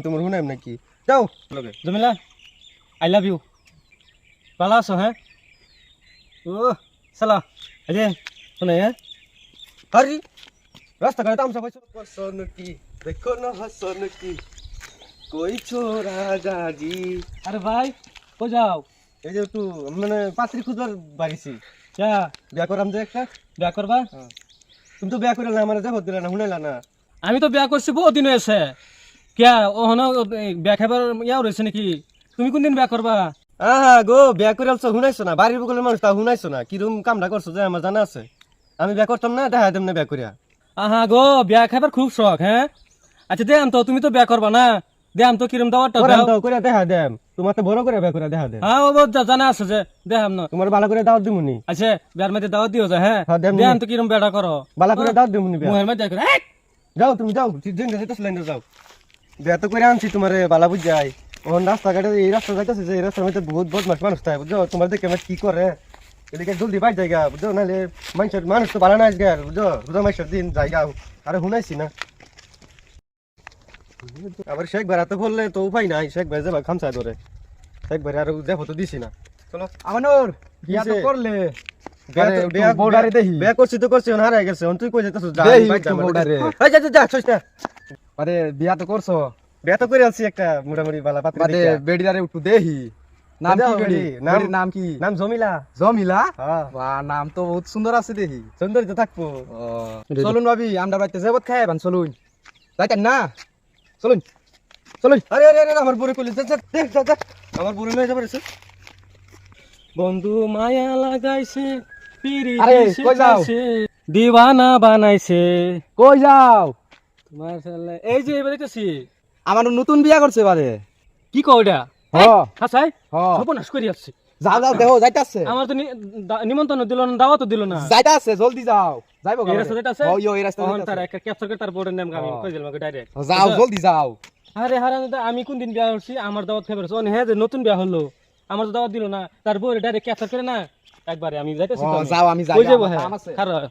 তোমার হুনাইম নাকি যাও লগে জমিলা আই লাভ ইউ ভালো আছো হ্যাঁ ও সালা এই যে শুনে হ্যাঁ আরে রাস্তাঘাটে তামসা পাইছো পছন্দ কি দেখো না হাসন কি কই ছোরা গাজি আরে ভাই কো যাও এই যে একটু মানে পাত্রী খুঁজবার বাড়িছি যা বিয়া করাম যে একটা বিয়া করবা তুমি তো বিয়া করে না আমার যাবো দিলা না শুনাইলা না আমি তো বিয়া করছি বহুত দিন হয়েছে কিয়া ও হন বিয়া খাবার ইয়াও রয়েছে নাকি তুমি কোনদিন বিয়া করবা আহা গো বিয়া করে আলছো শুনাইছো না বাড়ির বগলের মানুষ তা শুনাইছো না কিরম কামটা করছো যে আমার জানা আছে আমি বিয়া করতাম না দেখা দেম না বিয়া করিয়া আহা গো বিয়া খাবার খুব শখ হ্যাঁ আচ্ছা দেন তো তুমি তো বিয়া করবা না দেন তো কিরম দাওয়ারটা করাম দাও তো করিয়া দেখা দেম তোমার তো বড় করে বিয়া করিয়া দেখা দেম হ্যাঁ ও জানা আছে যে দেখাম না তোমার ভালো করে দাওয়াত দিমুনি আচ্ছা বিয়ার মধ্যে দাওয়াত দিও যা হ্যাঁ হ্যাঁ, দেন দেন তো কিরম বেড়া করো ভালো করে দাওয়াত দিমুনি বিয়া মুহের মধ্যে দেখো যাও তুমি যাও যেন যেতে লাইনে যাও বিয়া তো করে আনছি তোমার বালা বুঝ যাই ওখান রাস্তাঘাটে এই রাস্তা যাইতেছে যে এই রাস্তার মধ্যে বহুত বদমাস মানুষ থাকে বুঝছো তোমার দেখে আমার কি করে এদিকে জলদি বাইর জায়গা বুঝছো নাহলে মানুষ তো ভালো না আজকে আর বুঝছো রোজা মাসের দিন জায়গা আরে শুনাইছি না আবার শেখ ভাই তো বললে তো উপায় নাই শেখ ভাই যাবা খামচা ধরে শেখ ভাই আর দেখো তো দিছি না চলো আমানুর বিয়া তো করলে বিয়া করছি তো করছি হারাই গেছে তুই কই যেতেছ যা দেহি বাইর যা একটু বর্ডারে। এই যা যা যা ছইস না আরে বিয়া তো করছো বিয়া তো করে আনছি একটা মোটামুটি বালা পাত্রী বাদে দেখিয়া। বেডিদারে একটু দেহি নাম কি দাও বেডি বেডি, নাম- বেডির নাম কি নাম জমিলা জমিলা হ্যাঁ বাহ নাম তো বহুত সুন্দর আছে দেহি সুন্দর তো থাকবো চলুন ভাবি আমরা বাড়িতে যাবত খাই বান চলুন যাইতেন না চলুন চলুন আরে আরে আরে আমার বুড়ি কইলি যা যা দেখ যা যা আমার বুড়ি লয়ে যাবে রে বন্ধু মায়া লাগাইছে পিরি আরে, কই যাও? দিওয়ানা বানাইছে কই যাও তোমার ছেলে এই যে এবারে দেখতেছি আমার নতুন বিয়া করছে বাদে কি কও এটা হ হাসাই হ সর্বনাশ করি আসছে যাও যাও দেখো যাইতাছে আমার তো নিমন্ত্রণ দিল না দাওয়াতও দিল না যাইতাছে জলদি যাও যাইবো এই রাস্তা যাইতাছে? ও ইয়ো এই রাস্তা তখন তার একটা ক্যাপচার করে তার বোর্ডের নাম আমি কই দিলাম ডাইরেক্ট যাও জলদি যাও আরে হারান আমি কোন দিন বিয়া করছি আমার দাওয়াত খাবার হ্যাঁ যে নতুন বিয়া হলো আমার তো দাওয়াত দিল না তার বোর্ডে ডাইরেক্ট ক্যাপচার করে না একবারে আমি যাইতেছি ও, তো আমি। যাও আমি যাই কই যাবো আমার হ্যাঁ কাম আছে। খারাপ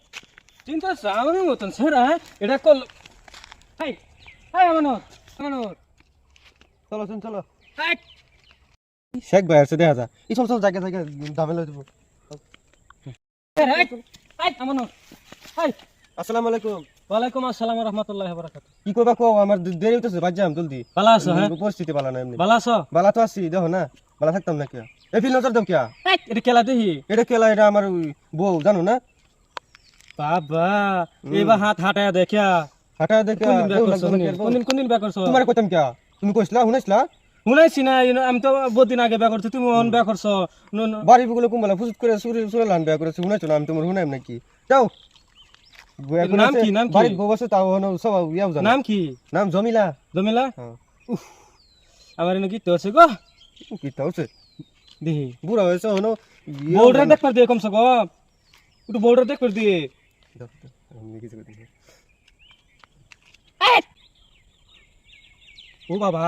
চিন্তা আমার মতন সেরা হ্যাঁ এটা কল হাই হাই আমানত আমানত চলো শুন চলো হাই শেখ ভাই আছে দেখা যা এই চল চল জায়গা জায়গা দামে লই দেবো হাই হাই আমানত হাই আসসালামু আলাইকুম ওয়ালাইকুম আসসালাম ওয়া রাহমাতুল্লাহি ওয়া বারাকাতুহু কি কইবা কও আমার দেরি হইতেছে বাদ যাম জলদি ভালো আছো হ্যাঁ পরিস্থিতি ভালো না এমনি ভালো আছো বালা তো আছি দেখো না বালা থাকতাম না কিয়া এই ফিল নজর দাও কিয়া হাই এটা খেলা দেখি এটা কেলা এটা আমার ওই বউ জানো না বাবা এবার হাত হাঁটায় দেখিয়া হাঁটা দেখে কোনদিন বিয়া করছো তোমার কইতাম কিয়া তুমি কইছলা শুনাইছলা শুনাইছি না আমি তো বহুত দিন আগে বিয়া করছি তুমি অন বিয়া করছো বাড়ি বগুলো কুম্বালা ফুসুত করে সুরে সুরে লান বিয়া করেছে শুনাইছো না আমি তোমার শুনাইম নাকি যাও নাম কি, নাম কি? বাড়ির বউ আছে তাও হনো সব ইয়াও জানা নাম কি নাম জমিলা জমিলা হ্যাঁ আমার এনে কি তোছে গো কি তাওছে দেখি বুড়া হয়েছে হনো বোর্ডার দেখ পার দিয়ে কমছে গো একটু বোর্ডার দেখ পার দিয়ে ও বাবা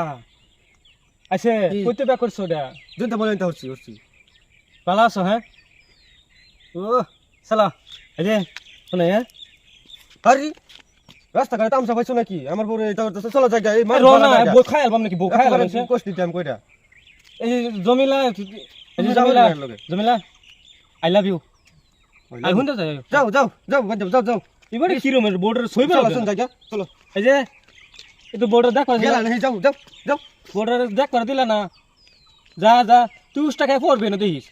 আচ্ছা কি? কইতে বিয়া করছো এটা দুইটা বলে নিতে হচ্ছি হচ্ছি ভালো আছো হ্যাঁ ও সালা এই যে শুনে হ্যাঁ আরে রাস্তাঘাটে তামসা পাইছো নাকি আমার বউ এটা চলো জায়গা এই মার রোনা বউ খাই আলবাম নাকি বউ খাই আলবাম কষ্ট দিতে আমি কইরা এই যে জমিলা এই যে Jamila Jamila I love you আই হুন্ডা যাই যাও যাও যাও যাও যাও যাও এবারে কি রকমের বোর্ডার সইবে চলো শুন জায়গা চলো এই যে একটু বোর্ডার দেখ করে গেলা না যাও যাও যাও বোর্ডার দেখ করে দিলা না যা যা তুই উস টাকায় পড়বে না দেখিস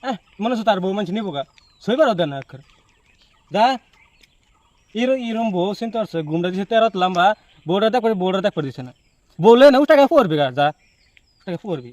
হ্যাঁ মনে হচ্ছে তার বউ মানুষ নিবো গা সইবার দেন না আখর যা ইরম বউ চিন্তা করছে গুমরা দিছে তেরত লম্বা বোর্ডার দেখ করে দিছে না বলে না উস টাকায় পড়বে গা যা টাকা পড়বি